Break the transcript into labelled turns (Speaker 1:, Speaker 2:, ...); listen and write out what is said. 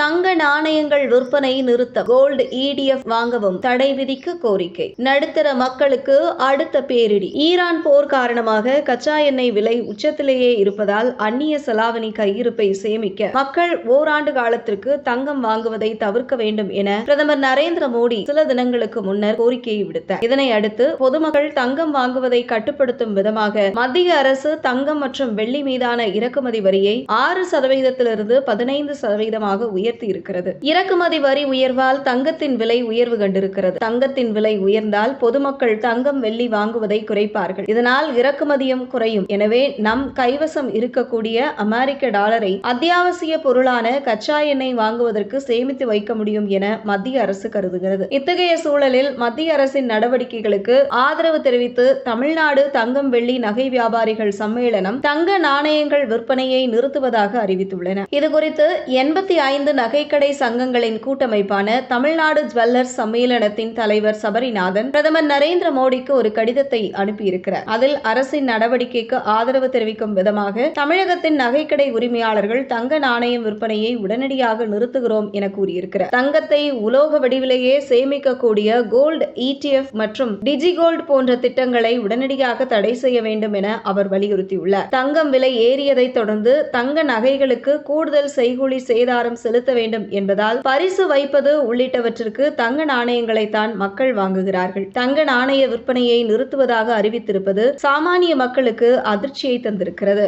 Speaker 1: தங்க நாணயங்கள் விற்பனை நிறுத்தம். கோல்டு இடிஎஃப் வாங்கவும் தடை விதிக்க கோரிக்கை. நடுத்தர மக்களுக்கு அடுத்த பேரிடி. ஈரான் போர் காரணமாக கச்சா எண்ணெய் விலை உச்சத்திலேயே இருப்பதால் அந்நிய செலாவணி கையிருப்பை சேமிக்க மக்கள் ஓராண்டு காலத்திற்கு தங்கம் வாங்குவதை தவிர்க்க வேண்டும் என பிரதமர் நரேந்திர மோடி சில தினங்களுக்கு முன்னர் கோரிக்கையை விடுத்தார். இதனை அடுத்து பொதுமக்கள் தங்கம் வாங்குவதை கட்டுப்படுத்தும் விதமாக மத்திய அரசு தங்கம் மற்றும் வெள்ளி மீதான இறக்குமதி வரியை 6%-இலிருந்து 15%-ஆக உயர்த்தி இருக்கிறது. இறக்குமதி வரி உயர்வால் தங்கத்தின் விலை உயர்வு கண்டிருக்கிறது. தங்கத்தின் விலை உயர்ந்தால் பொதுமக்கள் தங்கம் வெள்ளி வாங்குவதை குறைப்பார்கள். இதனால் இறக்குமதியும் குறையும். எனவே நம் கைவசம் இருக்கக்கூடிய அமெரிக்க டாலரை அத்தியாவசிய பொருளான கச்சா எண்ணெய் வாங்குவதற்கு சேமித்து வைக்க முடியும் என மத்திய அரசு கருதுகிறது. இத்தகைய சூழலில் மத்திய அரசின் நடவடிக்கைகளுக்கு ஆதரவு தெரிவித்து தமிழ்நாடு தங்கம் வெள்ளி நகை வியாபாரிகள் சம்மேளனம் தங்க நாணயங்கள் விற்பனையை நிறுத்துவதாக அறிவித்துள்ளன. இதுகுறித்து 85 நகைக்கடை சங்கங்களின் கூட்டமைப்பான தமிழ்நாடு ஜுவல்லர்ஸ் சம்மேளனத்தின் தலைவர் சபரிநாதன் பிரதமர் நரேந்திர மோடிக்கு ஒரு கடிதத்தை அனுப்பியிருக்கிறார். அதில் அரசின் நடவடிக்கைக்கு ஆதரவு தெரிவிக்கும் விதமாக தமிழகத்தின் நகைக்கடை உரிமையாளர்கள் தங்க நாணயம் விற்பனையை உடனடியாக நிறுத்துகிறோம் என கூறியிருக்கிறார். தங்கத்தை உலோக வடிவிலேயே சேமிக்கக்கூடிய கோல்டு ETF மற்றும் டிஜிகோல்டு போன்ற திட்டங்களை உடனடியாக தடை செய்ய வேண்டும் என அவர் வலியுறுத்தியுள்ளார். தங்கம் விலை ஏறியதை தொடர்ந்து தங்க நகைகளுக்கு கூடுதல் செய்கூலி சேதாரம் செலுத்த வேண்டும் என்பதால் பரிசு வைப்பது உள்ளிட்டவற்றிற்கு தங்க நாணயங்களை தான் மக்கள் வாங்குகிறார்கள். தங்க நாணய விற்பனையை நிறுத்துவதாக அறிவித்திருப்பது சாமானிய மக்களுக்கு அதிர்ச்சியை தந்திருக்கிறது.